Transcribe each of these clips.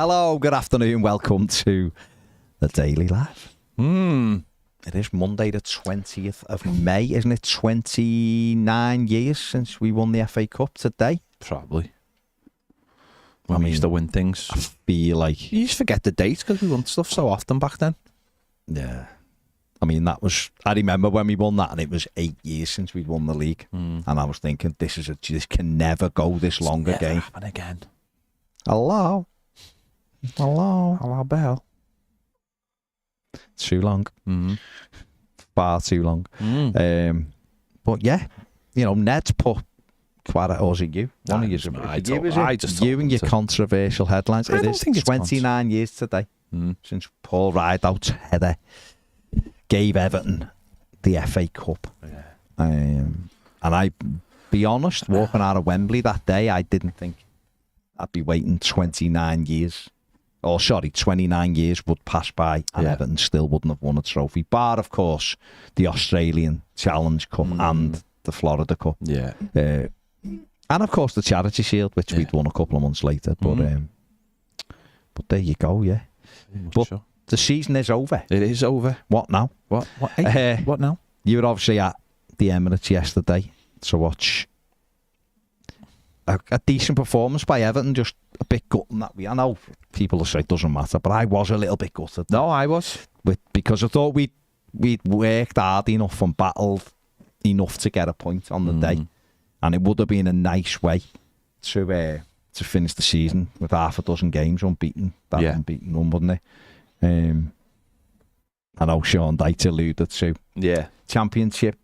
Hello, good afternoon. Welcome to the Daily Live. It is Monday the 20th of May, isn't it? 29 years since we won the FA Cup today. Probably. When we used to win things. I feel like... You used to forget the date because we won stuff so often back then. Yeah. I mean, that was... I remember when we won that and it was 8 years since we won the league. And I was thinking, this can never go this long Never again. happen again. Hello, Bell. too long. Far too long. But yeah, you know, Ned's put quite a... Or is it you? One of you. You and your controversial headlines. I It don't is think it's 29 years today since Paul Rideout's header gave Everton the FA Cup. Yeah. And I, be honest, walking out of Wembley that day, I didn't think I'd be waiting 29 years. 29 years would pass by and Everton still wouldn't have won a trophy. Bar, of course, the Australian Challenge Cup and the Florida Cup. Yeah. And, of course, the Charity Shield, which we'd won a couple of months later. But there you go, yeah. But sure. the season is over. It is over. What now? What? Hey, what now? You were obviously at the Emirates yesterday to watch a decent performance by Everton, just a bit gutting that I know people will say it doesn't matter, but I was a little bit gutted. No, I was. Because I thought we'd worked hard enough and battled enough to get a point on the day, and it would have been a nice way to finish the season with half a dozen games unbeaten. Unbeaten one, wouldn't it? I know Sean Dyche alluded to championship,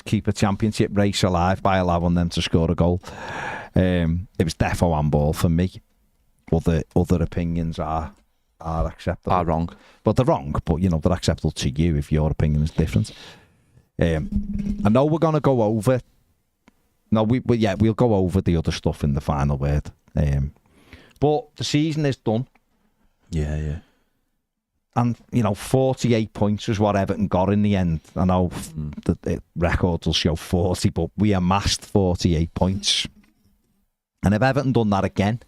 keep a championship race alive by allowing them to score a goal. It was defo handball for me. Other opinions are acceptable. Are wrong. But they're wrong, but they're acceptable to you if your opinion is different. I know we're going to go over... No, we'll go over the other stuff in the final word. But the season is done. Yeah. And, 48 points was what Everton got in the end. I know the records will show 40, but we amassed 48 points. And if Everton done that again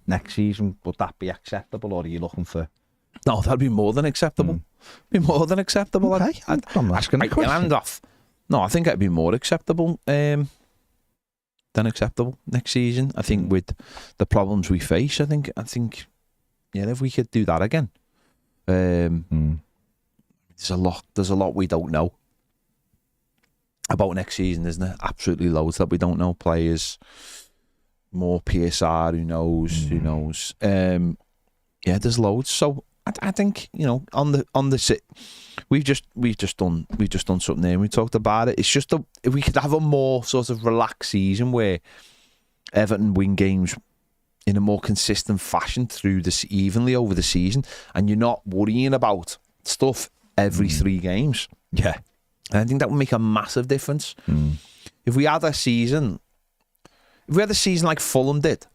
next season, would that be acceptable, or are you looking for... No, that'd be more than acceptable. Be more than acceptable. Okay, I'm asking a question. Hand off. No, I think it'd be more acceptable than acceptable next season. I think with the problems we face, I think, if we could do that again. There's a lot we don't know about next season, isn't there? Absolutely loads that we don't know. Players, more PSR, who knows? There's loads. So I think on the we've just done something there. And we talked about it. It's just if we could have a more sort of relaxed season where Everton win games in a more consistent fashion through this evenly over the season, and you're not worrying about stuff every 3 games. Yeah, and I think that would make a massive difference. If we had a season like Fulham did,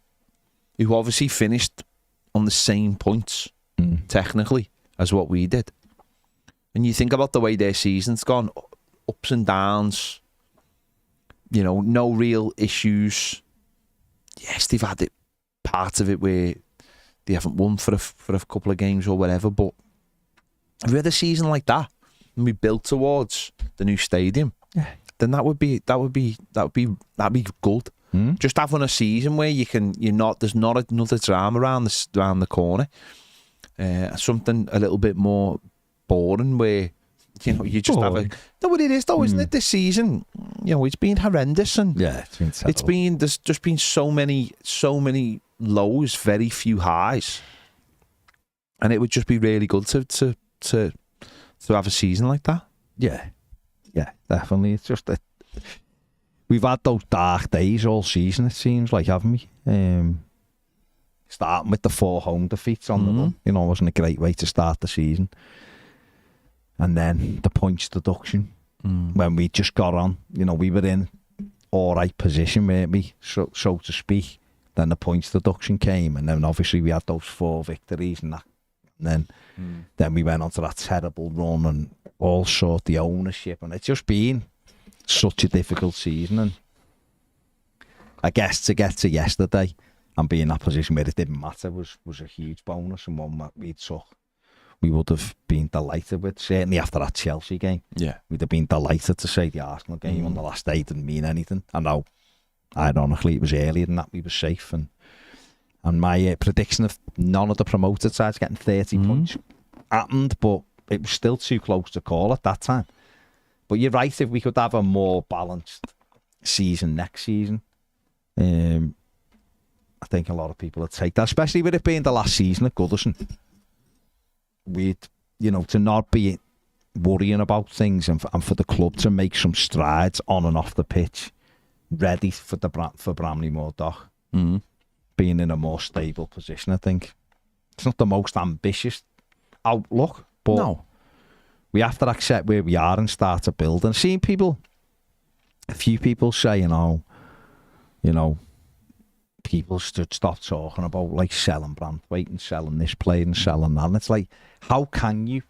who obviously finished on the same points technically as what we did, and you think about the way their season's gone, ups and downs, no real issues. Yes, they've had it. Part of it where they haven't won for a couple of games or whatever, but if we had a season like that and we built towards the new stadium, then that would be good. Just having a season where there's not another drama around the corner, something a little bit more boring where you just have a... No, but it is though, isn't it? This season, it's been horrendous, and there's just been so many lows, very few highs, and it would just be really good to have a season like that. Yeah, definitely. It's just that we've had those dark days all season, it seems like, haven't we? Starting with the 4 home defeats on the run, wasn't a great way to start the season. And then the points deduction when we just got on. We were in all right position, weren't we, so to speak. Then the points deduction came, and then obviously we had those 4 victories, and then we went on to that terrible run and all sort the ownership, and it's just been such a difficult season. And I guess to get to yesterday, and being in that position where it didn't matter was a huge bonus, and one that we would have been delighted with. Certainly after that Chelsea game, we'd have been delighted to say the Arsenal game on the last day didn't mean anything. I know, ironically, it was earlier than that we were safe, and my prediction of none of the promoted sides getting 30 points happened, but it was still too close to call at that time. But you're right, if we could have a more balanced season next season, I think a lot of people would take that, especially with it being the last season at Goodison. We'd, to not be worrying about things and for the club to make some strides on and off the pitch, ready for Bramley Moor Dock, being in a more stable position, I think. It's not the most ambitious outlook, but we have to accept where we are and start to build. And seeing a few people say, people should stop talking about like selling Branthwaite and selling this player and selling that. And it's like, how can you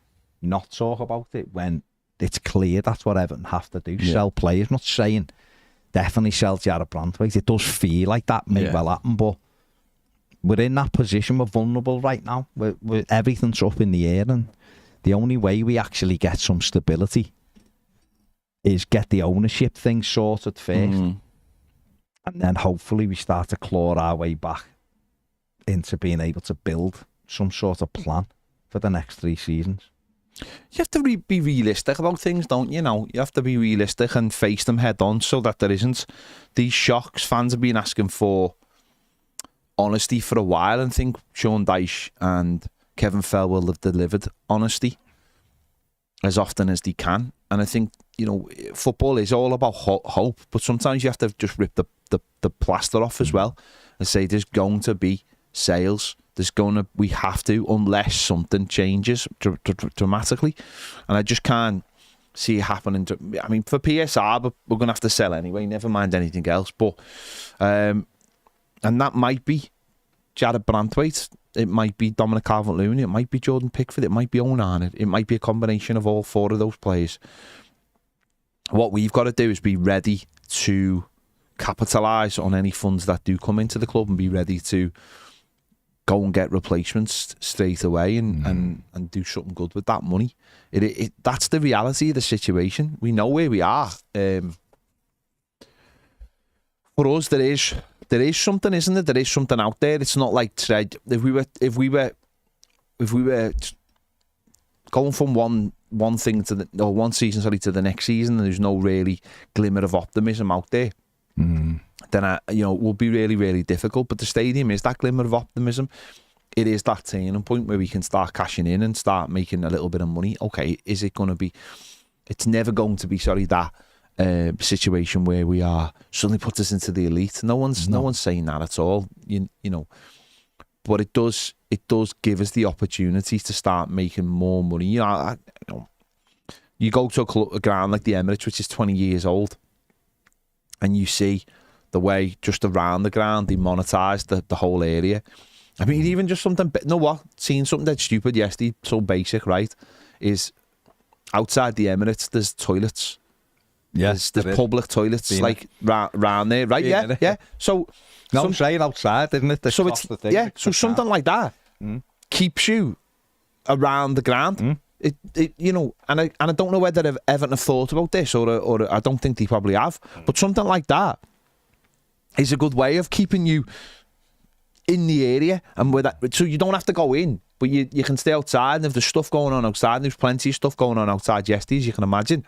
not talk about it when it's clear that's what Everton have to do? Sell players. I'm not saying definitely sell Jared Branthwaite. It does feel like that may well happen, but we're in that position. We're vulnerable right now. We're everything's up in the air, and the only way we actually get some stability is get the ownership thing sorted first. And then hopefully we start to claw our way back into being able to build some sort of plan for the next 3 seasons. You have to be realistic about things, don't you? You have to be realistic and face them head on so that there isn't these shocks. Fans have been asking for honesty for a while, and I think Sean Dyche and Kevin Felwell have delivered honesty as often as they can. And I think, football is all about hope, but sometimes you have to just rip the plaster off as well and say there's going to be sales. We have to, unless something changes dramatically. And I just can't see it happening. I mean, for PSR, we're going to have to sell anyway, never mind anything else. But, and that might be Jared Branthwaite. It might be Dominic Calvert-Lewin. It might be Jordan Pickford. It might be Owen Arnott. It might be a combination of all 4 of those players. What we've got to do is be ready to capitalise on any funds that do come into the club and be ready to go and get replacements straight away and do something good with that money. That's the reality of the situation. We know where we are. For us, there is something, isn't it? There is something out there. It's not like tread. If we were going from one thing to one season to the next season, and there's no really glimmer of optimism out there, then it will be really, really difficult. But the stadium is that glimmer of optimism. It is that turning point where we can start cashing in and start making a little bit of money. Okay, is it going to be? It's never going to be. That situation where we are suddenly puts us into the elite. No one's saying that at all. You know, but it does give us the opportunity to start making more money. You go to a ground like the Emirates, which is 20 years old, and you see the way just around the ground they monetize the whole area. I mean, even just something, seeing something that's stupid yesterday, so basic, right, is outside the Emirates, there's toilets. Yes, there's public toilets round there, right? Yeah. So I'm saying outside, isn't it? So it's the thing. So something like that keeps you around the ground. And I don't know whether Everton have thought about this, or I don't think they probably have. But something like that is a good way of keeping you in the area, and with that, so you don't have to go in, but you can stay outside. And if there's stuff going on outside, and there's plenty of stuff going on outside yesterday, as you can imagine.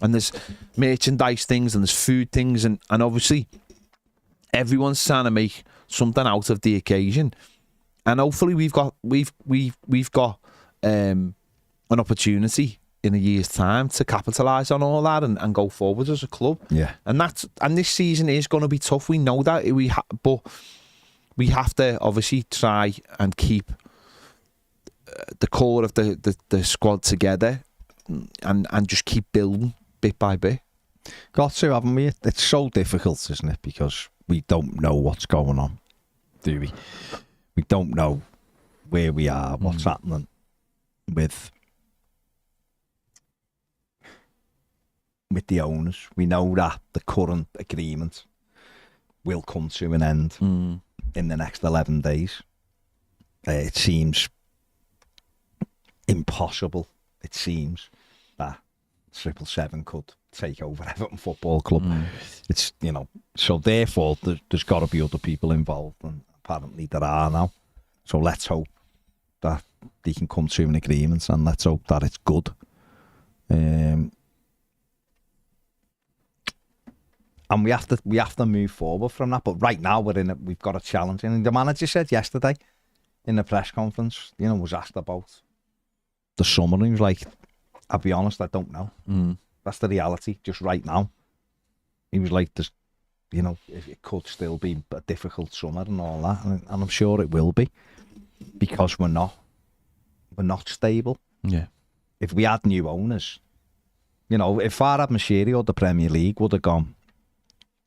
And there's merchandise things, and there's food things, and obviously everyone's trying to make something out of the occasion. And hopefully we've got an opportunity in a year's time to capitalise on all that and go forward as a club. Yeah. And this season is going to be tough. We know that. But we have to obviously try and keep the core of the squad together and just keep building bit by bit. Got to, haven't we? It's so difficult, isn't it? Because we don't know what's going on, do we? We don't know where we are, what's happening with the owners. We know that the current agreement will come to an end in the next 11 days. It seems impossible. It seems that 777 could take over Everton Football Club. It's, you know, so therefore there's got to be other people involved, and apparently there are now. So let's hope that they can come to an agreement, and let's hope that it's good. And we have to move forward from that. But right now we've got a challenge. And the manager said yesterday in the press conference, you know, was asked about the summer, and he was like, I'll be honest, I don't know. That's the reality, just right now. He was like, there's, you know, it could still be a difficult summer and all that, and I'm sure it will be, because we're not stable. Yeah. If we had new owners, you know, if Farhad Moshiri or the Premier League would have gone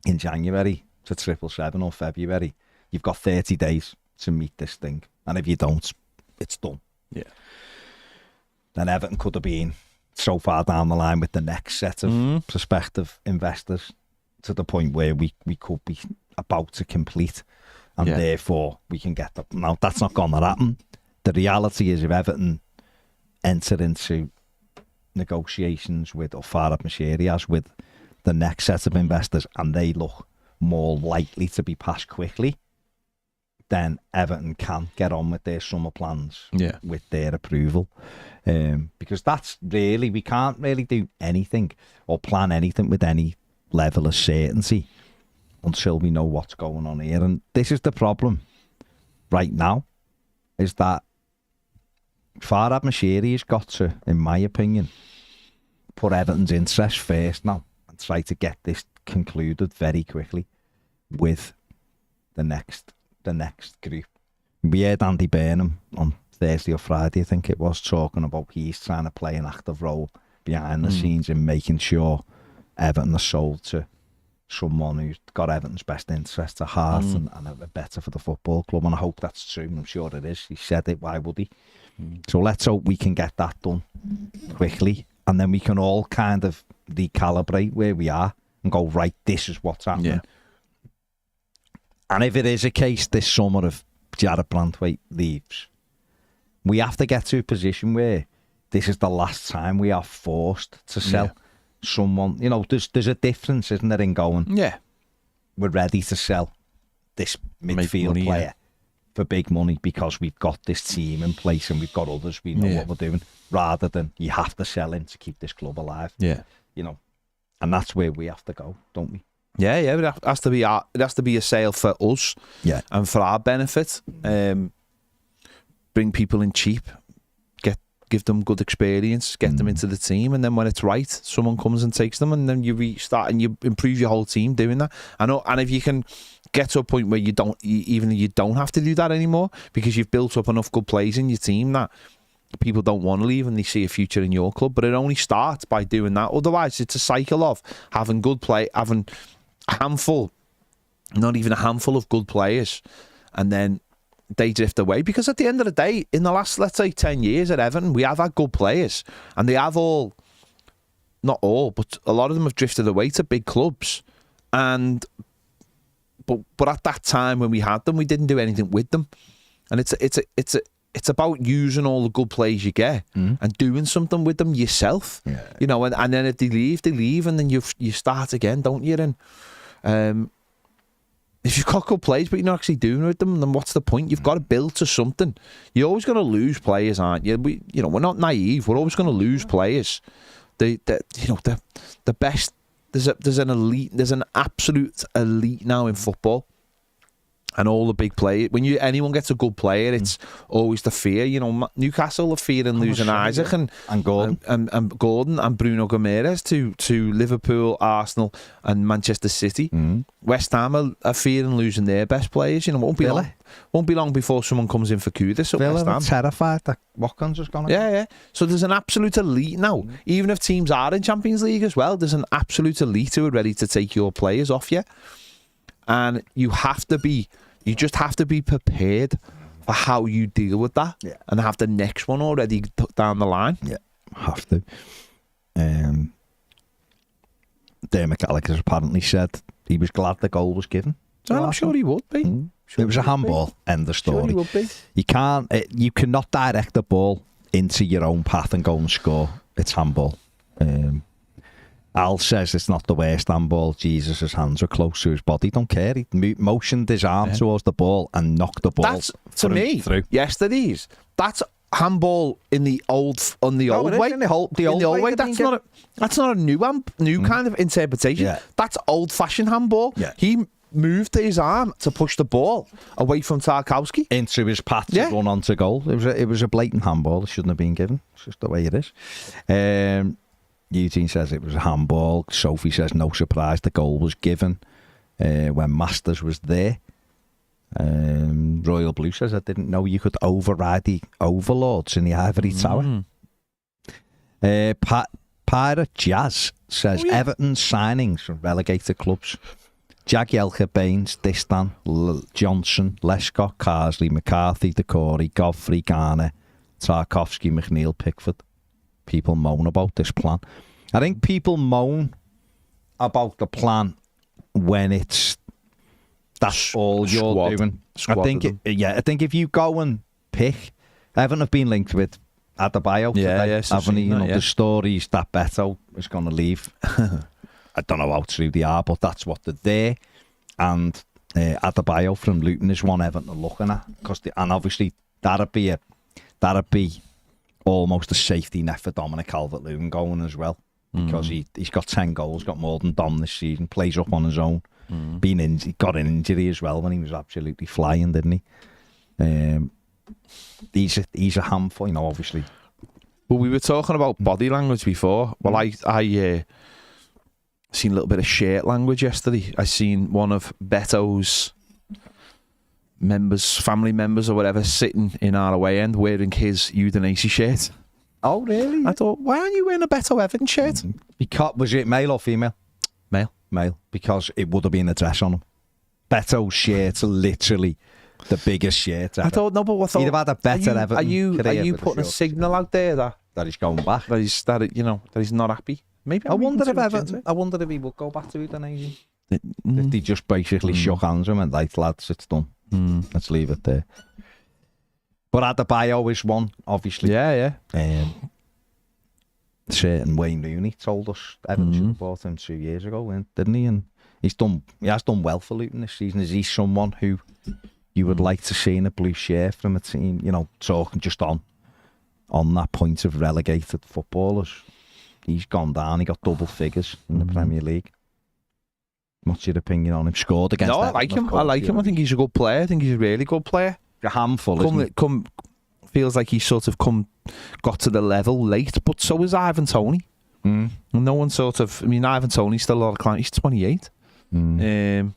in January to 777 or February, you've got 30 days to meet this thing, and if you don't, it's done. Yeah. Then Everton could have been so far down the line with the next set of prospective investors to the point where we could be about to complete, and therefore we can get that. Now, that's not going to happen. The reality is, if Everton enter into negotiations with, or Farhad Moshiri has, with the next set of investors, and they look more likely to be passed quickly, then Everton can get on with their summer plans with their approval. Because that's really, we can't really do anything or plan anything with any level of certainty until we know what's going on here. And this is the problem right now, is that Farhad Moshiri has got to, in my opinion, put Everton's interest first now and try to get this concluded very quickly with the next group. We heard Andy Burnham on Thursday or Friday, I think it was, talking about he's trying to play an active role behind the scenes in making sure Everton are sold to someone who's got Everton's best interests at heart and are better for the football club. And I hope that's true. I'm sure it is. He said it. Why would he? So let's hope we can get that done quickly, and then we can all kind of recalibrate where we are and go, right, this is what's happening. And if it is a case this summer of Jared Brandwaite leaves, we have to get to a position where this is the last time we are forced to sell someone. You know, there's a difference, isn't there, in going, we're ready to sell this midfield player for big money because we've got this team in place and we've got others, we know what we're doing, rather than you have to sell him to keep this club alive. You know, and that's where we have to go, don't we? But it has to be a sale for us, and for our benefit. Bring people in cheap, give them good experience, get them into the team, and then when it's right, someone comes and takes them, and then you restart and you improve your whole team doing that. I know, and if you can get to a point where you don't have to do that anymore because you've built up enough good players in your team that people don't want to leave and they see a future in your club. But it only starts by doing that. Otherwise, it's a cycle of having having a handful, not even a handful of good players, and then they drift away. Because at the end of the day, in the last, let's say, 10 years at Everton, we have had good players, and they have all, not all, but a lot of them have drifted away to big clubs. And but at that time when we had them, we didn't do anything with them. And it's about using all the good players you get and doing something with them yourself. You know, and then if they leave, and then you start again, don't you? And if you've got good players but you're not actually doing with them, then what's the point? You've got to build to something. You're always going to lose players, aren't you? We're not naive. We're always going to lose players. The best. There's an elite. There's an absolute elite now in football. And all the big players, when anyone gets a good player, it's always the fear. You know, Newcastle are fearing losing Isaac and Gordon and Bruno Gomes to Liverpool, Arsenal, and Manchester City. West Ham are fearing losing their best players. You know, won't be long before someone comes in for Kudus. Villa are terrified that Watkins is going to. So there's an absolute elite now. Even if teams are in Champions League as well, there's an absolute elite who are ready to take your players off you. And you just have to be prepared for how you deal with that and have the next one already down the line. Have to. Dermot Gallagher apparently said he was glad the goal was given I'm sure he would be. It was a handball. End of story. Sure he would be. You cannot direct the ball into your own path and go and score. It's handball. Al says it's not the worst handball. Jesus' hands were close to his body. Don't care. He motioned his arm towards the ball and knocked the ball. That's, to me, through. Yesterday's. That's handball in the old way. In the old way. That's not a new kind of interpretation. Yeah. That's old-fashioned handball. Yeah. He moved his arm to push the ball away from Tarkowski into his path to run onto goal. It was a blatant handball. It shouldn't have been given. It's just the way it is. Eugene says it was a handball. Sophie says no surprise the goal was given when Masters was there. Royal Blue says I didn't know you could override the overlords in the Ivory Tower. Pirate Jazz says Everton signings from relegated clubs. Jagielka, Baines, Distan, Johnson, Lescott, Carsley, McCarthy, Decore, Godfrey, Garner, Tarkovsky, McNeil, Pickford. People moan about this plan. I think people moan about the plan when that's all you're doing. I think if you go and pick, Everton have been linked with Adebayo today, haven't he? The stories that Beto is going to leave. I don't know how true they are, but that's what they're there. And Adebayo from Luton is one Everton are looking at, and obviously that'd be almost a safety net for Dominic Calvert-Lewin going as well, because he's got 10 goals, got more than Dom this season, plays up on his own. He got an injury as well when he was absolutely flying, didn't he? He's a handful, obviously. Well, we were talking about body language before. Well, I seen a little bit of shirt language yesterday. I seen one of Beto's family members or whatever, sitting in our away end wearing his Udinese shirt. Oh, really? I thought, why aren't you wearing a Beto Everton shirt? Because, was it male or female? Male. Because it would have been a dress on him. Beto's shirt's literally the biggest shirt ever. I thought, no, but I thought, he'd have had a better Everton. Are you putting a signal out there that he's going back? That he's not happy? Maybe. I wonder if he would go back to Udinese. If they just basically shook hands with him and like, lads, it's done. Let's leave it there. But Adebayo is one, obviously. Yeah. Certain Wayne Rooney told us Everton should have bought him 2 years ago, didn't he? And he has done well for Luton this season. Is he someone who you would like to see in a blue shirt from a team? Talking just on that point of relegated footballers. He's gone down. He got double figures in the Premier League. What's your opinion on him? Scored against Everton. I like him. I think he's a good player. I think he's a really good player. A handful, isn't he? Feels like he's sort of got to the level late, but so is Ivan Toney. And no one Ivan Toney's still a lot of clients. He's 28. No,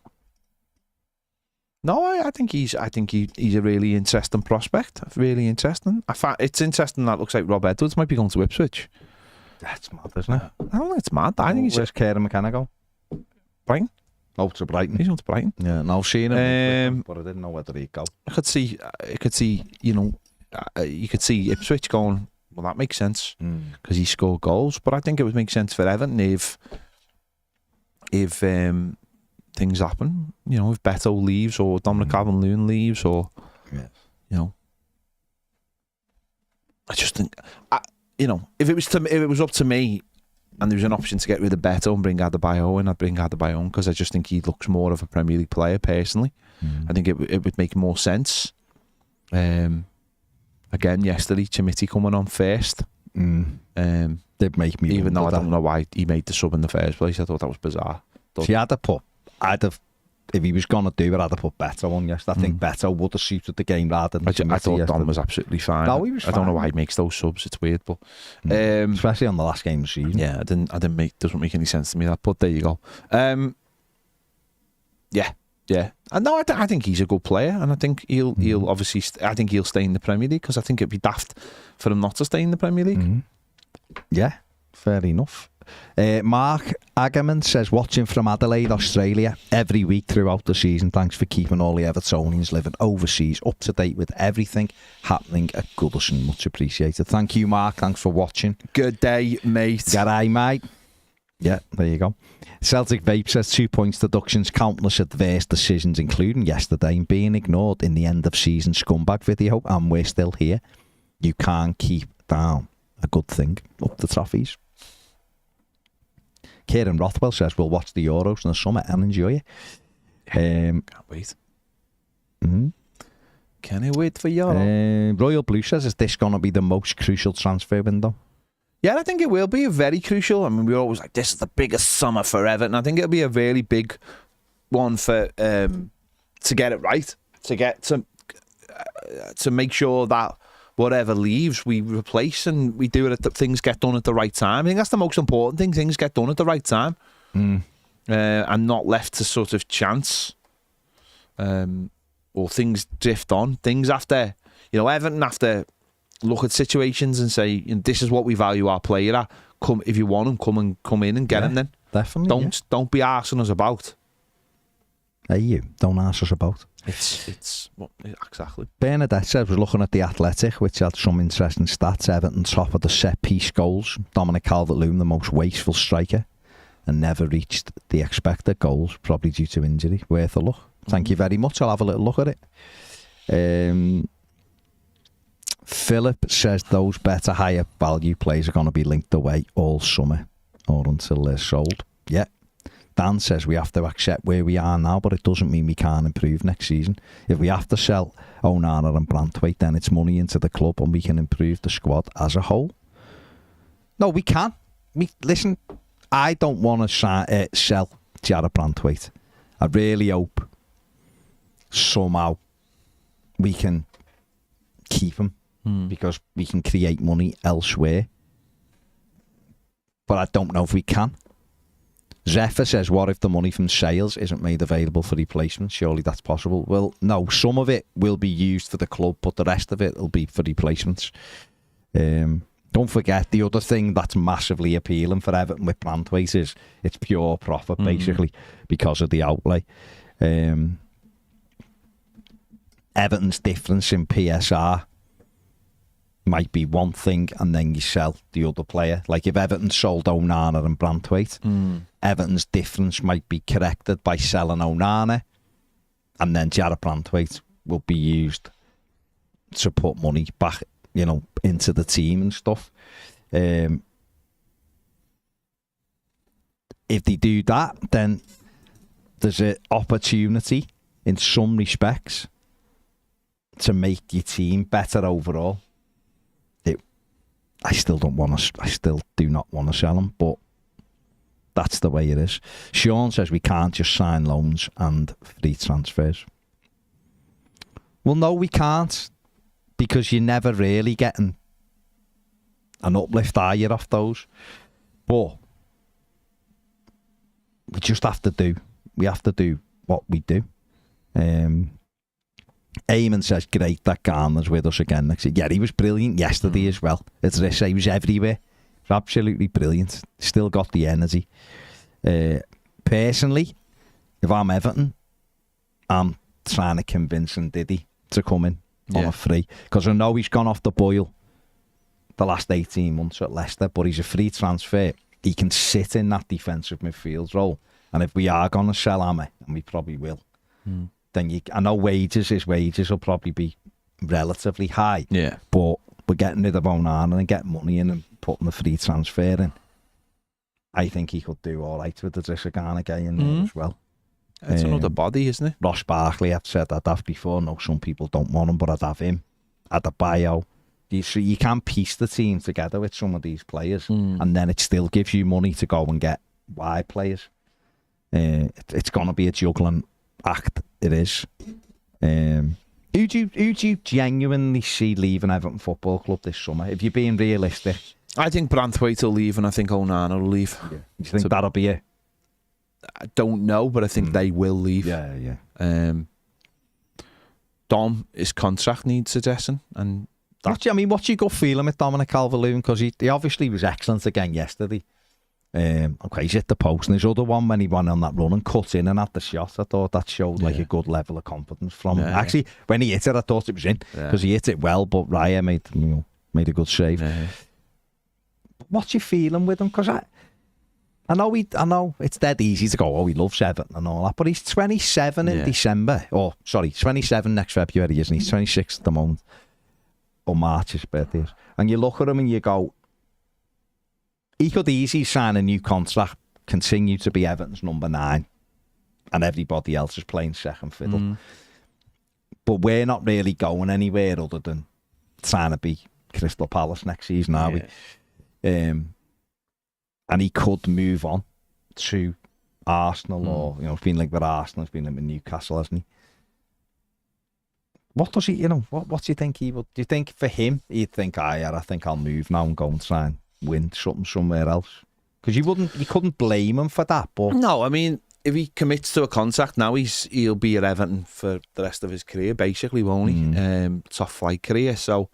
I think he's a really interesting prospect. Really interesting. It's interesting that it looks like Rob Edwards might be going to Ipswich. That's mad, isn't it? I don't know, it's mad. I think where's Kieran McKenna go? Brighton. Oh, to Brighton. He's on to Brighton. Yeah, and I've seen him, but I didn't know whether he'd go. I could see, you could see Ipswich going, well, that makes sense because he scored goals. But I think it would make sense for Everton if things happen. If Beto leaves or Dominic Calvert-Lewin leaves, or I just think, if it was up to me, and there was an option to get rid of Beto and bring Adebayo in, I'd bring Adebayo in because I just think he looks more of a Premier League player personally. I think it would make more sense. Again, yesterday, Chimiti coming on first. Did make me even though I don't know why he made the sub in the first place. I thought that was bizarre. If he was going to do it, I'd have put Beto on yesterday. I think Beto would have suited the game rather than I thought Dom was absolutely fine. No, he was fine. I don't know why he makes those subs. It's weird, but especially on the last game of the season. Yeah, doesn't make any sense to me, that, but there you go. Yeah. And no, I think he's a good player, and I think he'll obviously he'll stay in the Premier League, because I think it'd be daft for him not to stay in the Premier League. Yeah, fair enough. Mark Agerman says, watching from Adelaide, Australia, every week throughout the season. Thanks for keeping all the Evertonians living overseas up to date with everything happening at Goodison. Much appreciated. Thank you, Mark. Thanks for watching. Good day, mate. G'day, mate. Yeah, there you go. Celtic Vape says 2 points deductions, countless adverse decisions, including yesterday, and being ignored in the end of season scumbag video, and we're still here. You can't keep down a good thing. Up the Toffees. Kieran Rothwell says we'll watch the Euros in the summer and enjoy it. Can't wait. Mm-hmm. Can I wait for Euro? Royal Blue says, is this going to be the most crucial transfer window? Yeah, I think it will be very crucial. I mean, we're always like, this is the biggest summer for Everton. I think it'll be a really big one for to get it right, to get to make sure that whatever leaves, we replace, and we do it. Things get done at the right time. I think that's the most important thing. Things get done at the right time, and not left to sort of chance, or things drift on. Things after, Everton have to look at situations and say, this is what we value our player at. Come if you want him, come in and get him. Then definitely don't be arsing us about. Hey, you don't ask us about. It's exactly. Bernadette said, was looking at the Athletic, which had some interesting stats. Everton top of the set piece goals. Dominic Calvert-Lewin, the most wasteful striker, and never reached the expected goals, probably due to injury. Worth a look. Thank you very much. I'll have a little look at it. Philip says those better, higher value players are going to be linked away all summer or until they're sold. Yeah. Dan says we have to accept where we are now, but it doesn't mean we can't improve next season. If we have to sell Onana and Branthwaite, then it's money into the club and we can improve the squad as a whole. No, we can. Listen, I don't want to sell Jarrod Branthwaite. I really hope somehow we can keep him because we can create money elsewhere. But I don't know if we can. Zephyr says, what if the money from sales isn't made available for replacement? Surely that's possible. Well, no, some of it will be used for the club, but the rest of it will be for replacements. Don't forget, the other thing that's massively appealing for Everton with Branthwaite is it's pure profit, basically, because of the outlay. Everton's difference in PSR might be one thing, and then you sell the other player. Like if Everton sold Onana and Branthwaite, Everton's difference might be corrected by selling Onana, and then Jarrod Branthwaite will be used to put money back, into the team and stuff. If they do that, then there's an opportunity in some respects to make your team better overall. I still do not want to sell him, but that's the way it is. Sean says we can't just sign loans and free transfers. Well, no, we can't, because you're never really getting an uplift, are you, off those? But we just have to do what we do. Eamon says, great that Garner's with us again next year. Yeah, he was brilliant yesterday as well. As I say, he was everywhere. He was absolutely brilliant. Still got the energy. Personally, if I'm Everton, I'm trying to convince Ndidi to come in on a free. Because I know he's gone off the boil the last 18 months at Leicester, but he's a free transfer. He can sit in that defensive midfield role. And if we are going to sell Ame, and we probably will, then I know wages will probably be relatively high. Yeah. But we're getting rid of Onana and getting money in and putting the free transfer in. I think he could do all right with the Drissagana guy in there as well. It's another body, isn't it? Ross Barkley, I've said that before. No, some people don't want him, but I'd have him. I'd have Bio. You can piece the team together with some of these players, and then it still gives you money to go and get wide players. It's going to be a juggling act. It is. Who do you genuinely see leaving Everton Football Club this summer? If you're being realistic, I think Branthwaite will leave, and I think Onana will leave. Yeah. You think that'll be it? I don't know, but I think they will leave. Yeah. Dom, his contract needs addressing, and what's your gut feeling with Dominic Calvert-Lewin? Because he obviously was excellent again yesterday. Okay, he's hit the post, and his other one when he went on that run and cut in and had the shot, I thought that showed like a good level of confidence from him. Actually, when he hit it, I thought it was in because he hit it well, but Raya made a good save. What's your feeling with him? Because I know it's dead easy to go, oh, he loves Everton and all that, but he's 27 in December. Oh, sorry, 27 next February, isn't he? He's 26 at the moment. Or March, his birthday is. And you look at him and you go, he could easily sign a new contract, continue to be Everton's number 9, and everybody else is playing second fiddle. But we're not really going anywhere other than trying to be Crystal Palace next season, are we? And he could move on to Arsenal or, he's been linked with Arsenal, he's been linked with Newcastle, hasn't he? What does he, what do you think he would, do you think for him, he'd think, I think I'll move now and go and try and win something somewhere else? Because you couldn't blame him for that, but... No, I mean, if he commits to a contract now, he'll be at Everton for the rest of his career, basically, won't he? Top flight career, so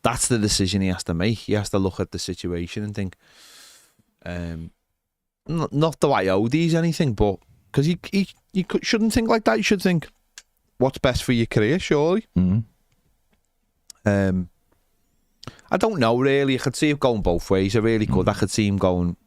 that's the decision he has to make. He has to look at the situation and think, not that I owe these anything, but because he shouldn't think like that. You should think, what's best for your career, surely. I don't know, really. I could see it going both ways. I really could. I could see him going,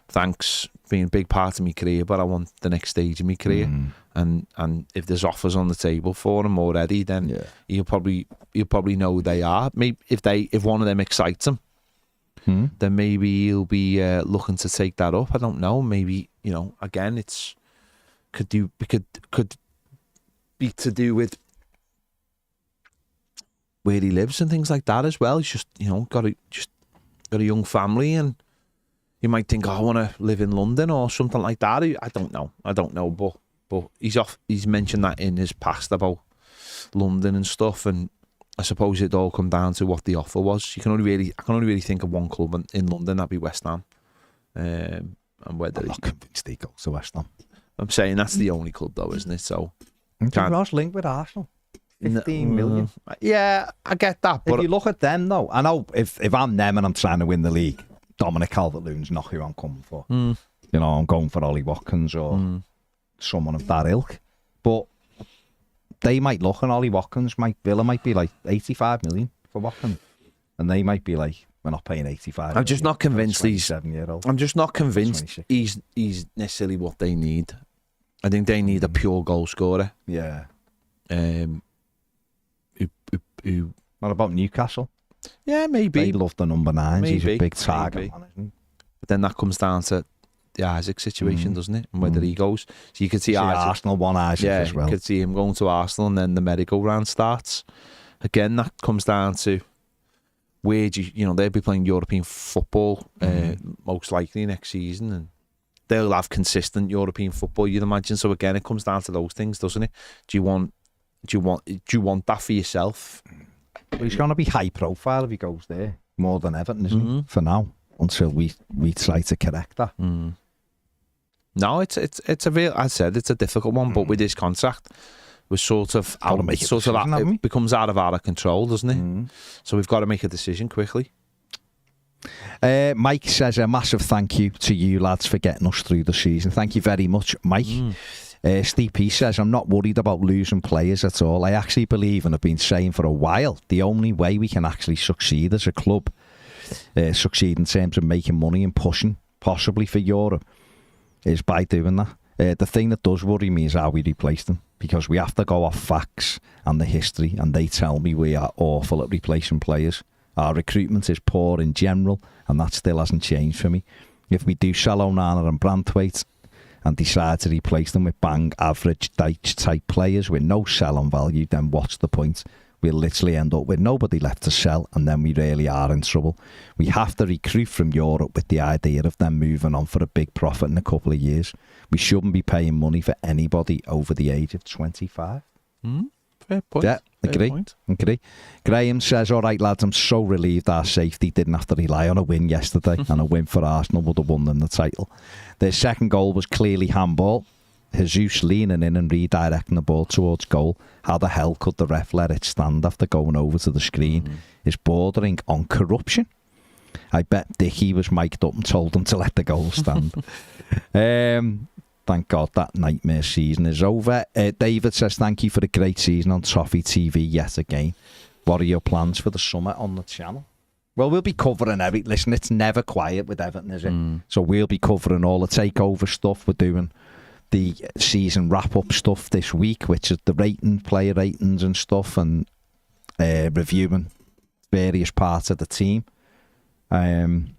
thanks, being a big part of my career, but I want the next stage of my career. And if there's offers on the table for him already, then he'll probably know who they are. Maybe if one of them excites him, then maybe he'll be looking to take that up. I don't know. Maybe, again, could be to do with where he lives and things like that as well. He's just, got a young family, and you might think, I want to live in London or something like that. I don't know, but he's mentioned that in his past about London and stuff, and I suppose it all come down to what the offer was. I can only really think of one club in London, that'd be West Ham. And whether I'm not convinced he goes to West Ham. I'm saying that's the only club though, isn't it? So Ross linked with Arsenal. 15 million. Yeah, I get that. But if you look at them though, I know if I'm them and I'm trying to win the league, Dominic Calvert-Lewin's not who I'm coming for. I'm going for Ollie Watkins or someone of that ilk. But they might look, and Ollie Watkins, Villa might be like 85 million for Watkins, and they might be like, we're not paying 85. I'm just not convinced he's 7-year-old. I'm just not convinced he's necessarily what they need. I think they need a pure goal scorer. Yeah. Who What about Newcastle? Yeah, maybe. They love the number 9s. He's a big target. But then that comes down to the Isaac situation, doesn't it? And whether he goes. So you could see Arsenal want Isaac as well. You could see him going to Arsenal, and then the medical round starts. Again, that comes down to where they'll be playing European football most likely next season, and they'll have consistent European football, you'd imagine. So again, it comes down to those things, doesn't it? Do you want that for yourself? Well, he's going to be high profile if he goes there, more than Everton, isn't he? For now, until we try to correct that. No, it's a real. I said it's a difficult one, but with his contract, we're sort of out. It becomes out of our control, doesn't it? So we've got to make a decision quickly. Mike says a massive thank you to you lads for getting us through the season. Thank you very much, Mike. Steve P says, I'm not worried about losing players at all. I actually believe, and have been saying for a while, the only way we can actually succeed as a club, succeed in terms of making money and pushing possibly for Europe, is by doing that. The thing that does worry me is how we replace them, because we have to go off facts and the history, and they tell me we are awful at replacing players. Our recruitment is poor in general, and that still hasn't changed for me. If we do sell Onana and Branthwaite and decide to replace them with bang average Dyche type players with no sell-on value, then what's the point? We'll literally end up with nobody left to sell, and then we really are in trouble. We have to recruit from Europe with the idea of them moving on for a big profit in a couple of years. We shouldn't be paying money for anybody over the age of 25. Fair point. Yeah, agree. Graham says, all right, lads, I'm so relieved our safety didn't have to rely on a win yesterday, and a win for Arsenal would have won them the title. Their second goal was clearly handball. Jesus leaning in and redirecting the ball towards goal. How the hell could the ref let it stand after going over to the screen? Is bordering on corruption. I bet Dickie was mic'd up and told him to let the goal stand. Thank God that nightmare season is over. David says, thank you for a great season on Toffee TV yet again. What are your plans for the summer on the channel? Well, we'll be covering every... Listen, it's never quiet with Everton, is it? So we'll be covering all the takeover stuff. We're doing the season wrap-up stuff this week, which is the player ratings and stuff, and reviewing various parts of the team. And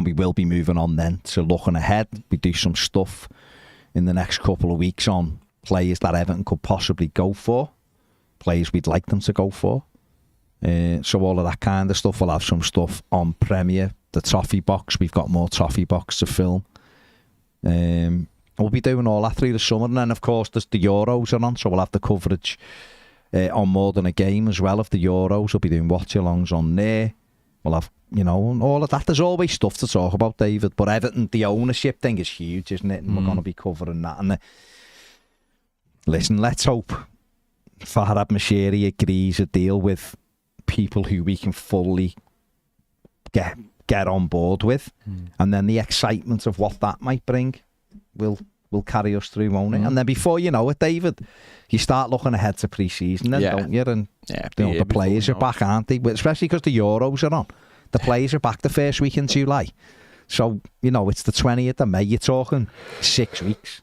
we will be moving on then to looking ahead. We do some stuff in the next couple of weeks on players that Everton could possibly go for, players we'd like them to go for. So all of that kind of stuff. We'll have some stuff on Premier, the Toffee box. We've got more Toffee box to film. We'll be doing all that through the summer, and then of course there's the Euros are on, so we'll have the coverage on More Than a Game as well of the Euros. We'll be doing watch-alongs on there. We'll have, all of that. There's always stuff to talk about, David, but Everton, the ownership thing is huge, isn't it? And we're going to be covering that. And listen, let's hope Farhad Moshiri agrees a deal with people who we can fully get on board with, and then the excitement of what that might bring will carry us through, won't it? And then before you know it, David, you start looking ahead to pre-season then, don't you? And the players are back, aren't they? Especially because the Euros are on. The players are back the first week in July. So, it's the 20th of May. You're talking 6 weeks,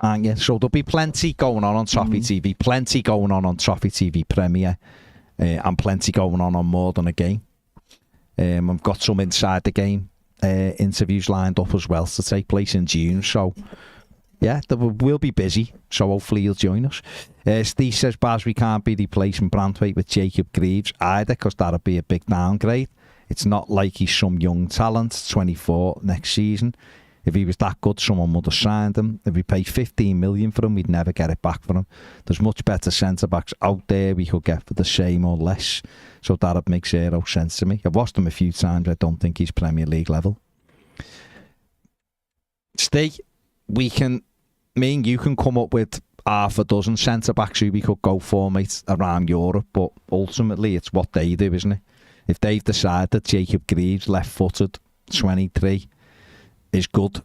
aren't you? So there'll be plenty going on Toffee TV, plenty going on Toffee TV Premier, and plenty going on More Than a Game. I've got some inside the game interviews lined up as well to take place in June. So, yeah, we'll be busy. So hopefully you'll join us. Steve says, Baz, we can't be replacing Branthwaite with Jacob Greaves either, because that'd be a big downgrade. It's not like he's some young talent, 24 next season. If he was that good, someone would have signed him. If we paid 15 million for him, we'd never get it back for him. There's much better centre-backs out there we could get for the same or less. So that'd make zero sense to me. I've watched him a few times. I don't think he's Premier League level. Steve, me and you can come up with half a dozen centre-backs who we could go for, mate, around Europe. But ultimately, it's what they do, isn't it? If they've decided Jacob Greaves, left-footed, 23... is good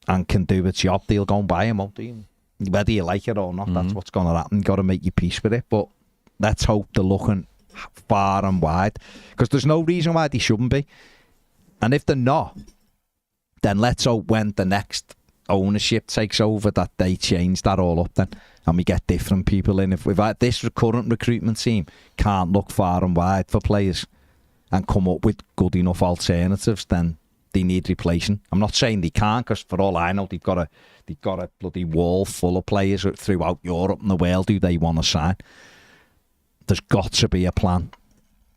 and can do a job, they'll go and buy him, won't they? Whether you like it or not, that's what's going to happen. Got to make your peace with it. But let's hope they're looking far and wide, because there's no reason why they shouldn't be. And if they're not, then let's hope when the next ownership takes over that they change that all up then, and we get different people in. If we've had this current recruitment team can't look far and wide for players and come up with good enough alternatives, then they need replacing. I'm not saying they can't, because for all I know, they've got a bloody wall full of players throughout Europe and the world who they want to sign. There's got to be a plan,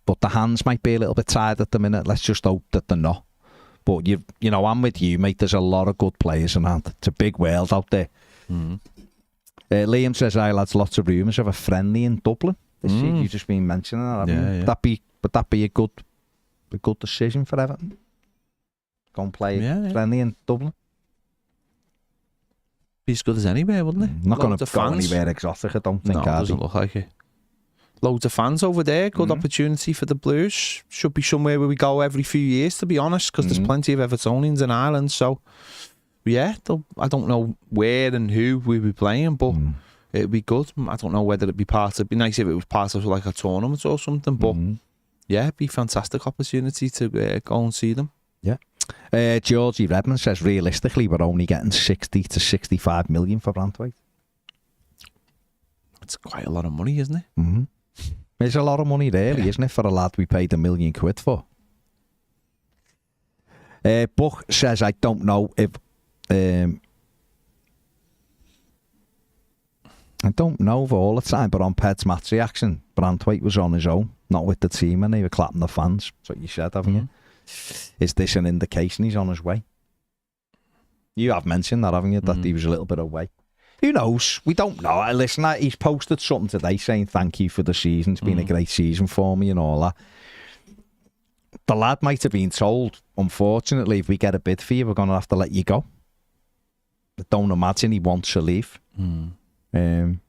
but the hands might be a little bit tired at the minute. Let's just hope that they're not. But I'm with you, mate. There's a lot of good players around. It's a big world out there. Liam says, "Hi lads, lots of rumours of a friendly in Dublin this year." You've just been mentioning that. Would that be a good decision for Everton? Go and play friendly in Dublin. Be as good as anywhere, wouldn't it? Not going to go anywhere exotic, I don't think. No, it doesn't look like it. Loads of fans over there. Good opportunity for the Blues. Should be somewhere where we go every few years, to be honest, because there's plenty of Evertonians in Ireland. So, yeah, I don't know where and who we'll be playing, but it'd be good. I don't know whether it'd be be nice if it was part of like a tournament or something, but yeah, it'd be a fantastic opportunity to go and see them. Yeah. Georgie Redmond says, realistically, we're only getting 60 to 65 million for Branthwaite. It's quite a lot of money, isn't it? There's a lot of money there, isn't it, for a lad we paid £1 million for? Buck says, I don't know if... I don't know for all the time, but on Ped's match reaction, Branthwaite was on his own, not with the team, and they were clapping the fans. That's what you said, haven't you? Is this an indication he's on his way? You have mentioned that, haven't you? That he was a little bit away. Who knows? We don't know. Listen, he's posted something today saying thank you for the season. It's been a great season for me and all that. The lad might have been told, unfortunately, if we get a bid for you, we're going to have to let you go. I don't imagine he wants to leave. We'll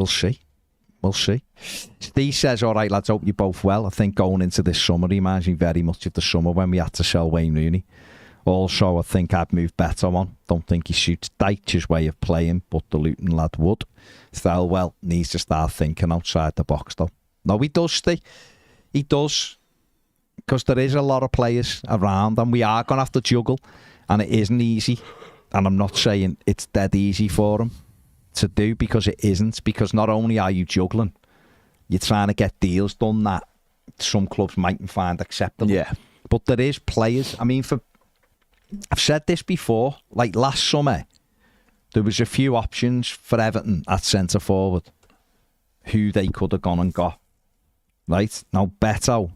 see. We'll see. Steve says, all right, lads, hope you're both well. I think going into this summer reminds me very much of the summer when we had to sell Wayne Rooney. Also, I think I'd move better on. Don't think he suits Dyche's way of playing, but the Luton lad would. Thelwell needs to start thinking outside the box, though. No, he does, Steve. He does. Because there is a lot of players around and we are going to have to juggle. And it isn't easy. And I'm not saying it's dead easy for him to do, because it isn't. Because not only are you juggling, you're trying to get deals done that some clubs mightn't find acceptable. Yeah. But there is players. I mean, I've said this before. Like last summer, there was a few options for Everton at centre forward who they could have gone and got. Right? Now, Beto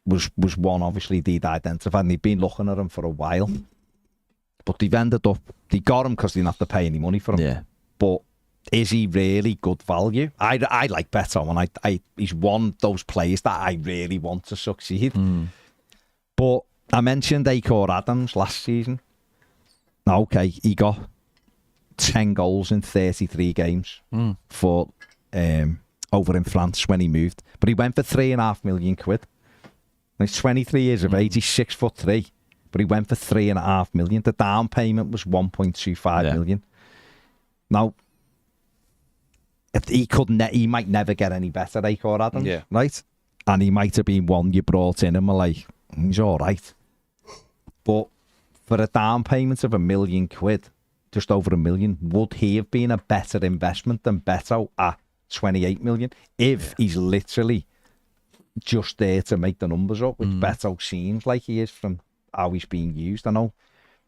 was one, obviously, they'd identified, and they'd been looking at him for a while. But they've ended up, they got him because they didn't have to pay any money for him. Yeah. But is he really good value? I like Beto, and he's one of those players that I really want to succeed. But I mentioned Akor Adams last season. Now, okay, he got 10 goals in 33 games for over in France when he moved. But he went for £3.5 million. He's 23 years of age, he's 6'3", but he went for £3.5 million. The down payment was £1.25 million. Now, if he might never get any better, Akor Adams, right? And he might have been one you brought in and were like, he's all right. But for a down payment of £1 million, just over £1 million, would he have been a better investment than Beto at 28 million if he's literally just there to make the numbers up, which Beto seems like he is from how he's being used? I know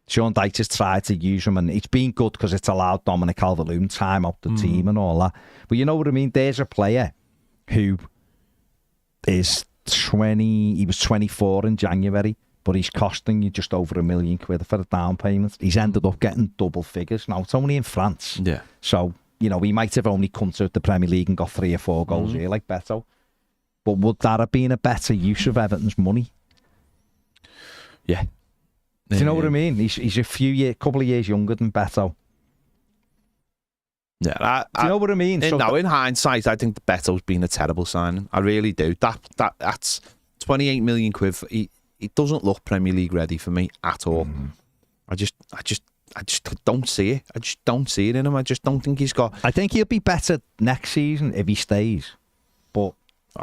Sean Dyche has tried to use him, and it's been good because it's allowed Dominic Calvert-Lewin time out the team and all that. But you know what I mean? There's a player who is 20, he was 24 in January, but he's costing you just over £1 million for the down payment. He's ended up getting double figures. Now, it's only in France. Yeah. So, you know, he might have only come to the Premier League and got 3 or 4 goals here, like Beto. But would that have been a better use of Everton's money? Yeah. Do you know what I mean? He's a couple of years younger than Beto. Yeah, do you know what I mean? In hindsight, I think the Beto's been a terrible signing. I really do. That's 28 million quid. He doesn't look Premier League ready for me at all. I just don't see it. I just don't see it in him. I just don't think he's got. I think he'll be better next season if he stays. But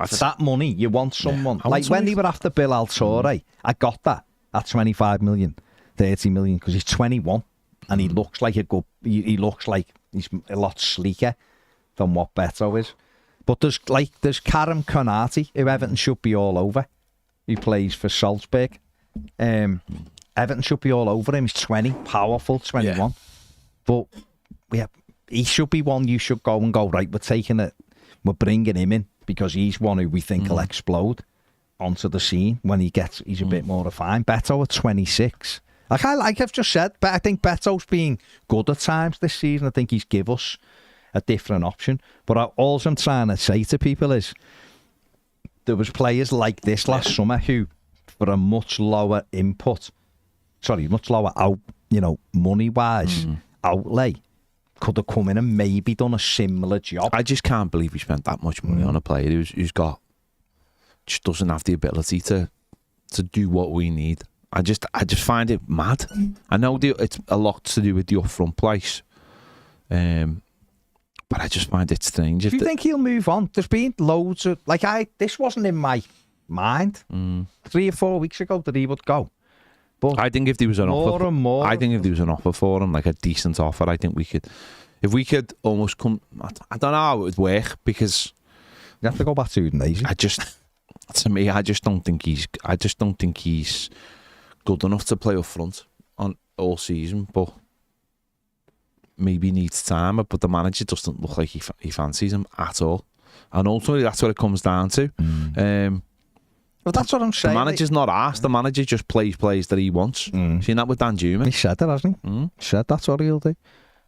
for that money, you want someone like when they were after Bill Altore. I got that at 25 million, 30 million, because he's 21 and he looks like a good. He looks like he's a lot sleeker than what Beto is. But there's Karim Konate, who Everton should be all over. He plays for Salzburg. Everton should be all over him. He's 20, powerful, 21. Yeah. But he should be one you should go and go, right, we're bringing him in because he's one who we think will explode onto the scene when he's a bit more refined. Beto at 26. Like I've just said, but I think Beto's been good at times this season. I think he's give us a different option. But all I'm trying to say to people is there was players like this last summer who, for a much lower out, money-wise outlay, could have come in and maybe done a similar job. I just can't believe we spent that much money on a player who's just doesn't have the ability to do what we need. I just find it mad. I know it's a lot to do with the upfront price, but I just find it strange. Do you think he'll move on? There's been loads of this wasn't in my mind 3 or 4 weeks ago that he would go. But I think if there was an offer, I think if there was an offer for him, like a decent offer, I think if we could almost come. I don't know how it would work because you have to go back to Udinese. I just don't think he's good enough to play up front on all season, but maybe needs time. But the manager doesn't look like he fancies him at all, and ultimately that's what it comes down to. Well, that's what I'm saying. The manager's not asked. The manager just plays that he wants. Seen that with Dan Juma. He said that, hasn't he? He said that's what he'll do.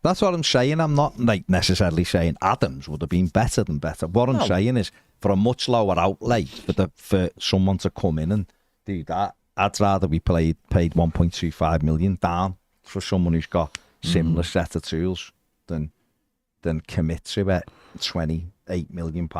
That's what I'm saying. I'm not necessarily saying Adams would have been better than Beto. What I'm saying is, for a much lower outlay for someone to come in and do that, I'd rather we paid 1.25 million down for someone who's got similar set of tools than commit to a £28 million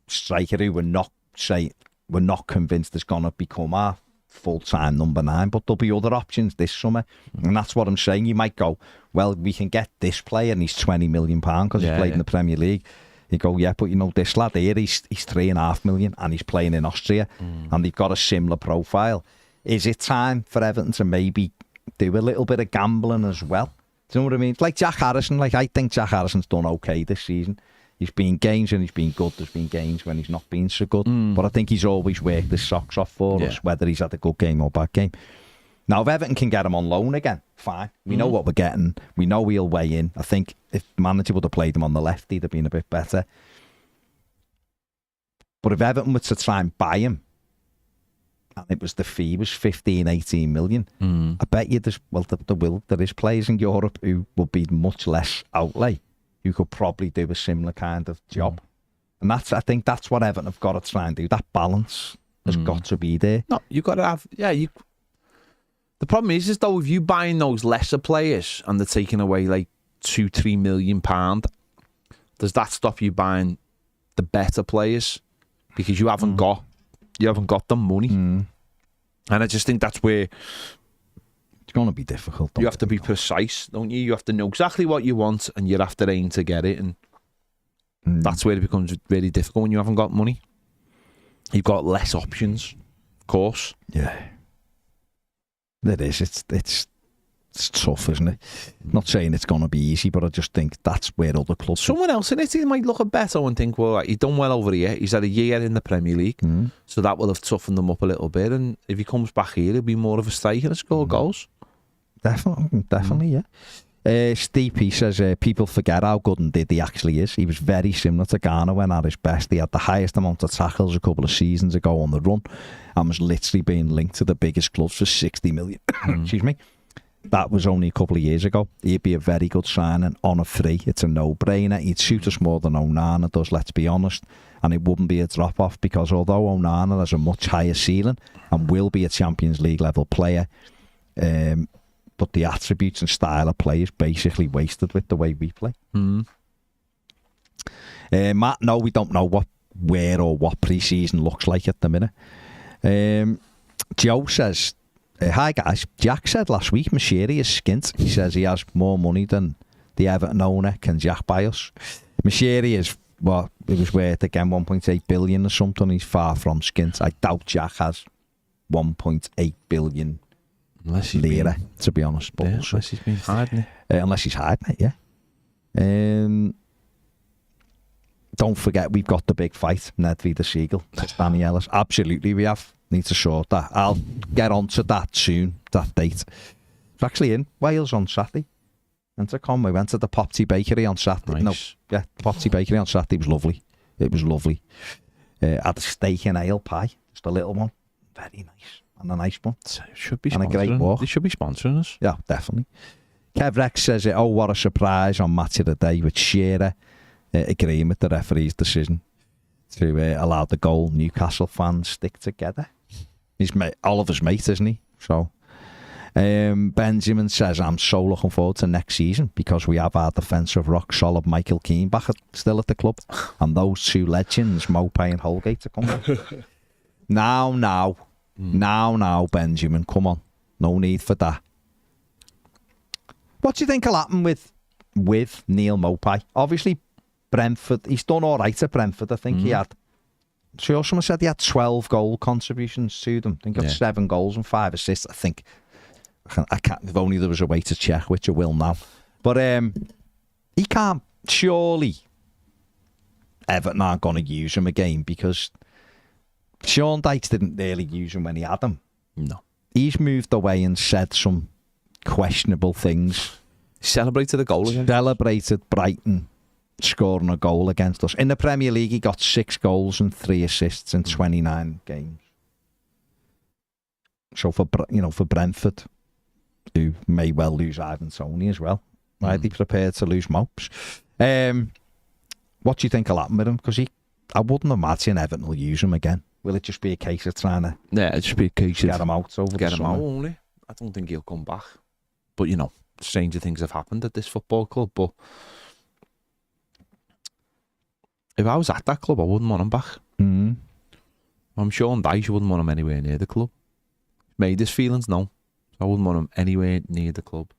striker who we're not convinced is going to become our full-time number 9, but there'll be other options this summer. And that's what I'm saying. You might go, well, we can get this player and he's £20 million because he's played in the Premier League. You go, yeah, but you know, this lad here, he's 3.5 million and he's playing in Austria and they've got a similar profile. Is it time for Everton to maybe do a little bit of gambling as well? Do you know what I mean? Like Jack Harrison, like I think Jack Harrison's done okay this season. He's been games when he's been good. There's been games when he's not been so good. But I think he's always worked his socks off for us, whether he's had a good game or bad game. Now, if Everton can get him on loan again, fine. We know what we're getting. We know he'll weigh in. I think if the manager would have played him on the left, he'd have been a bit better. But if Everton were to try and buy him, and it was the fee was 15, 18 million, I bet you there is players in Europe who will be much less outlay, who could probably do a similar kind of job. And I think that's what Everton have got to try and do. That balance has got to be there. No, you've got to have, the problem is though, if you buying those lesser players and they're taking away like £2-3 million, does that stop you buying the better players because you haven't got the money? And I just think that's where it's going to be difficult. You have to be precise, don't you? You have to know exactly what you want and you have to aim to get it, and that's where it becomes really difficult when you haven't got money. You've got less options, of course. Yeah. It is. It's tough, isn't it? Not saying it's going to be easy, but I just think that's where other clubs... Someone else in it, he might look at Beto and think, well, he's done well over here. He's had a year in the Premier League, so that will have toughened them up a little bit. And if he comes back here, he'll be more of a striker and score goals. Definitely, yeah. Steve P says, people forget how good and did he actually is. He was very similar to Garner when at his best. He had the highest amount of tackles a couple of seasons ago on the run and was literally being linked to the biggest clubs for 60 million. Excuse me. That was only a couple of years ago. He'd be a very good signing on a free. It's a no-brainer. He'd suit us more than Onana does, let's be honest. And it wouldn't be a drop-off because although Onana has a much higher ceiling and will be a Champions League level player, but the attributes and style of play is basically wasted with the way we play. Matt, no, we don't know where or what pre-season looks like at the minute. Joe says, hi guys, Jack said last week Mashiri is skint. He says he has more money than the Everton owner. Can Jack buy us? Mashiri is, well, it was worth again 1.8 billion or something. He's far from skint. I doubt Jack has 1.8 billion lira, to be honest. But unless he's been hiding it. Unless he's hiding it, yeah. Don't forget, we've got the big fight, Ned v the Seagull. Danny Ellis. Absolutely, we have. Need to sort that. I'll get onto that soon, that date. It's actually in Wales on Saturday. Intercom. We went to the Popty Bakery on Saturday. Nice. No, yeah, Popty Bakery on Saturday was lovely. It was lovely. Had a steak and ale pie. Just a little one. Very nice. And a nice one. It should be and a great walk. They should be sponsoring us. Yeah, definitely. Kev Rex says, oh, what a surprise on Match of the Day with Shearer agreeing with the referee's decision to allow the goal. Newcastle fans stick together. He's Oliver's mate, isn't he? So, Benjamin says, I'm so looking forward to next season because we have our defensive rock solid Michael Keane back still at the club, and those two legends, Mopay and Holgate, are coming. Now, Benjamin, come on, no need for that. What do you think will happen with Neil Mopay? Obviously, Brentford, he's done all right at Brentford. I think he had. Sure, someone said he had 12 goal contributions to them. I think he got 7 goals and 5 assists. I think I can't. If only there was a way to check, which I will now. But he can't. Surely, Everton aren't going to use him again because Sean Dykes didn't really use him when he had him. No, he's moved away and said some questionable things. Celebrated a goal again. Celebrated Brighton scoring a goal against us. In the Premier League, he got 6 goals and 3 assists in 29 games. So for Brentford, who may well lose Ivan Toney as well, are they prepared to lose Mopes? What do you think will happen with him? Because I wouldn't imagine Everton will use him again. Will it just be a case of trying to it'll just be a case get him out over the summer? Get him out only. I don't think he'll come back. But stranger things have happened at this football club. But if I was at that club, I wouldn't want him back. I'm sure on Dice, you wouldn't want him anywhere near the club. Made his feelings known. I wouldn't want him anywhere near the club.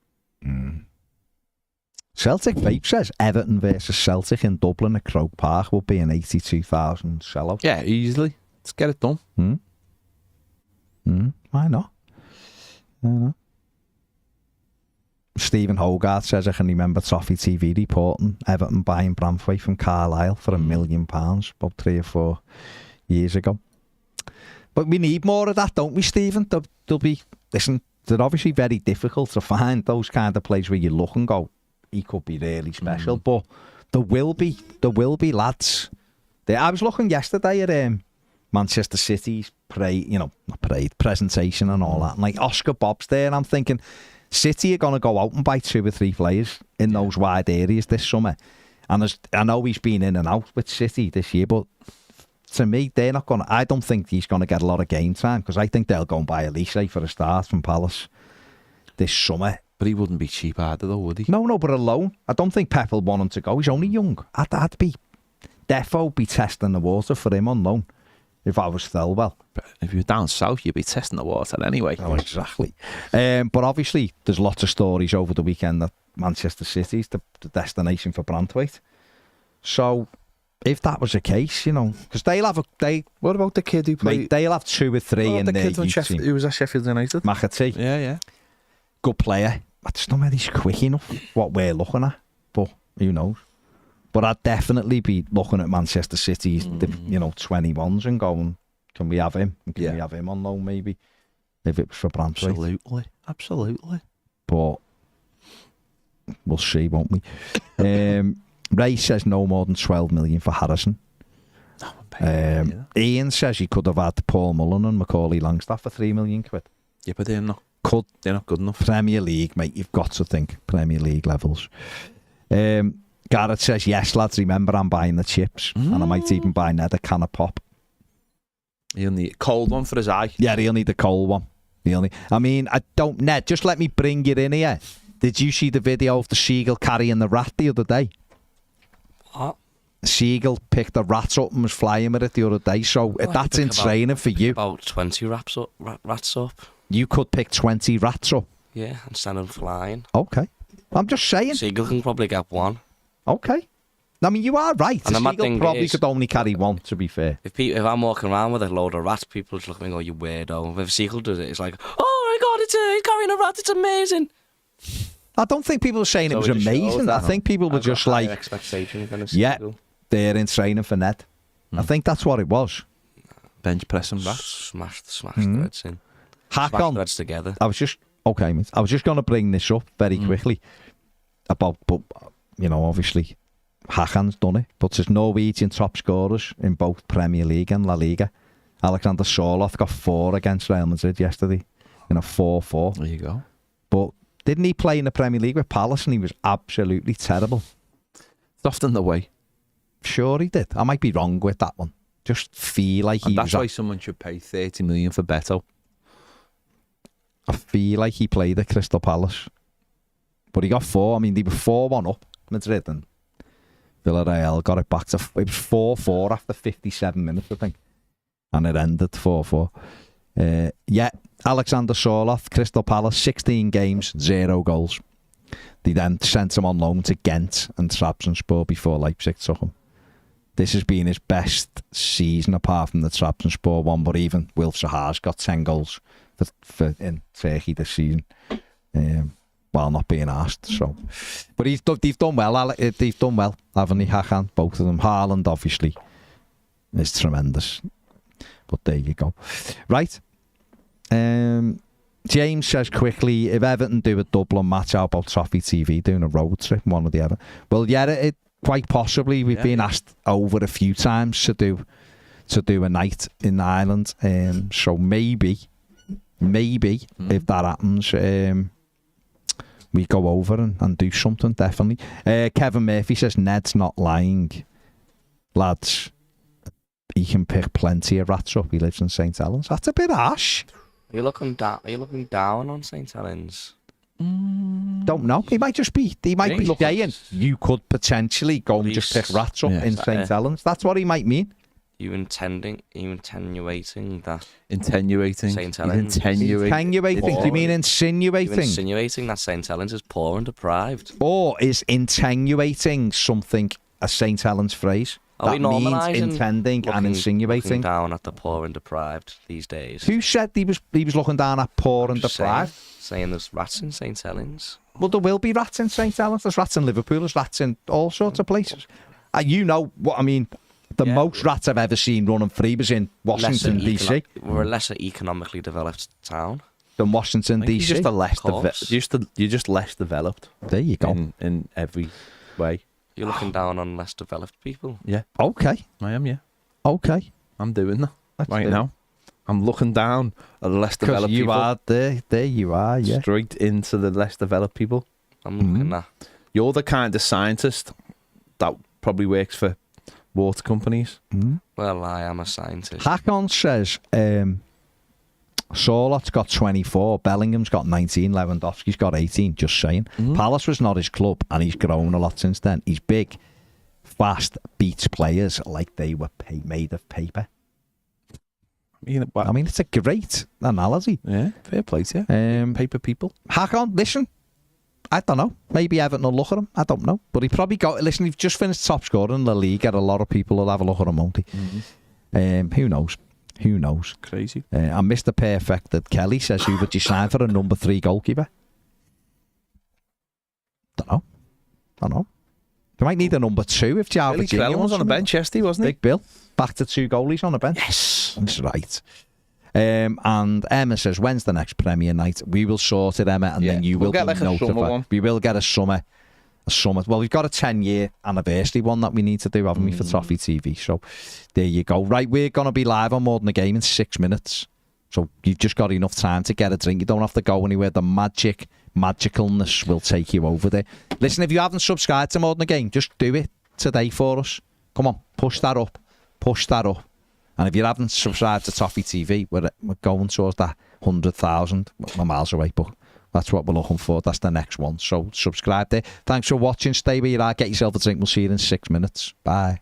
Celtic Vape says Everton versus Celtic in Dublin at Croke Park will be an 82,000 sellout. Yeah, easily. Let's get it done. Why not? Stephen Hogarth says, I can remember Toffee TV reporting Everton buying Branthwaite from Carlisle for £1 million about 3 or 4 years ago. But we need more of that, don't we, Stephen? They'll be, listen, they're obviously very difficult to find, those kind of plays where you look and go, he could be really special. But there will be lads. I was looking yesterday at Manchester City's presentation and all that. And like Oscar Bob's there, and I'm thinking City are going to go out and buy 2 or 3 players in those wide areas this summer. And I know he's been in and out with City this year, but to me, they're not going to. I don't think he's going to get a lot of game time because I think they'll go and buy Elise for a start from Palace this summer. But he wouldn't be cheap either, though, would he? No, but alone. I don't think Pep will want him to go. He's only young. I'd be defo be testing the water for him on loan if I was Thelwell. But if you're down south, you'd be testing the water anyway. Oh, exactly. But obviously, there's lots of stories over the weekend that Manchester City's the destination for Branthwaite. So if that was the case, because they'll have What about the kid who played? Mate, they'll have 2 or 3 in the there. kid from Sheffield, who was at Sheffield United. McAtee. Yeah. Good player. I just don't know if he's quick enough, what we're looking at. But who knows? But I'd definitely be looking at Manchester City's, 21s and going, can we have him? Can we have him on loan maybe? If it was for Branthwaite. Absolutely. But we'll see, won't we? Ray says no more than 12 million for Harrison. Ian says he could have had Paul Mullen and Macaulay Langstaff for £3 million. Yeah, but they're not good enough. Premier League, mate, you've got to think Premier League levels. Garrett says, yes, lads, remember I'm buying the chips and I might even buy Ned a can of pop. He'll need a cold one for his eye. Yeah, he'll need a cold one. Ned, just let me bring you in here. Did you see the video of the seagull carrying the rat the other day? What? Seagull picked the rat up and was flying with it the other day. So that's in training for you. About 20 rats up. You could pick 20 rats up. Yeah, and send them flying. Okay. I'm just saying. Seagull can probably get 1. Okay. I mean, you are right. And the seagull probably could only carry 1, to be fair. If I'm walking around with a load of rats, people just look at me and go, you weirdo. If a seagull does it, it's like, oh my God, he's carrying a rat, it's amazing. I don't think people were saying it was amazing. I think people were just like, they're in training for Ned. I think that's what it was. Bench pressing rats. Smashed the reds in. Hack on. The reds together. I was just going to bring this up very quickly about, but obviously, Hakan's done it, but there's Norwegian top scorers in both Premier League and La Liga. Alexander Sørloth got 4 against Real Madrid yesterday in a 4-4. There you go. But didn't he play in the Premier League with Palace and he was absolutely terrible? It's often the way. Sure he did. I might be wrong with that one. Just feel like and that's why someone should pay 30 million for Beto. I feel like he played at Crystal Palace. But he got 4. I mean, they were 4-1 up, Madrid, and Villarreal got it back to... It was 4-4 after 57 minutes, I think. And it ended 4-4. Alexander Sørloth, Crystal Palace, 16 games, 0 goals. They then sent him on loan to Ghent and Trabzonspor before Leipzig took him. This has been his best season apart from the Trabzonspor one, but even Wilf Zaha's got 10 goals for in Turkey this season. While not being asked, so. But they've done well, they've done well, haven't they, Hakan? Both of them. Haaland, obviously, is tremendous. But there you go. Right. James says quickly, if Everton do a Dublin match, how about Toffee TV doing a road trip, one of the Everton? Well, it quite possibly. We've been asked over a few times to do a night in Ireland. So maybe, if that happens, we go over and do something, definitely. Kevin Murphy says, Ned's not lying. Lads, he can pick plenty of rats up. He lives in St. Helens. That's a bit harsh. Are you looking down on St. Helens? Don't know. He might be saying you could potentially go and just pick rats up in St. Helens. That's what he might mean. You insinuating that Insinuating. St. Helens. Insinuating? Do you mean You insinuating? insinuating that St. Helens is poor and deprived. Or is insinuating something a St. Helens phrase? Are we That means normalising intending and looking insinuating. down at the poor and deprived these days? Who said he was looking down at poor and Just deprived? saying there's rats in St. Helens. Well, there will be rats in St. Helens. There's rats in Liverpool. There's rats in all sorts of places. You know what I mean. The most rats I've ever seen running free was in Washington, D.C. We're a lesser economically developed town. Than Washington, D.C. You're just less developed. There you go. In every way. You're looking down on less developed people. Yeah. Okay. I am, yeah. Okay. I'm doing that Let's right do it. now. I'm looking down at the less Because developed you people. are there. There you are, yeah. Straight into the less developed people. I'm looking at. You're the kind of scientist that probably works for water companies. Well, I am a scientist. Hakon says Sorlot's got 24, Bellingham's got 19, Lewandowski's got 18, just saying. Palace was not his club, and he's grown a lot since then. He's big, fast, beats players like they were made of paper. I mean, it's a great analogy. Yeah, fair play to you. Paper people. Hakon, listen, I don't know. Maybe Everton will look at him. I don't know. But he probably listen, he's just finished top scorer in the league. A lot of people will have a look at him, won't he? Who knows? Who knows? Crazy. And Mr. Perfect that Kelly says, who would you sign for a number 3 goalkeeper? Don't know. You might need a number 2 if Java Billy Clellan was on the bench yesterday, wasn't he? Big Bill. Back to 2 goalies on the bench. Yes. That's right. And Emma says, when's the next Premier night? We will sort it, Emma, and then you will get be like a summer notified. one. We will get a summer. Well, we've got a 10-year anniversary one that we need to do, haven't we, for Toffee TV? So there you go. Right, we're going to be live on More Than a Game in 6 minutes. So you've just got enough time to get a drink. You don't have to go anywhere. The magicalness will take you over there. Listen, if you haven't subscribed to More Than a Game, just do it today for us. Come on, push that up. Push that up. And if you haven't subscribed to Toffee TV, we're going towards that 100,000. We're miles away, but that's what we're looking for. That's the next one. So subscribe there. Thanks for watching. Stay where you are. Get yourself a drink. We'll see you in 6 minutes. Bye.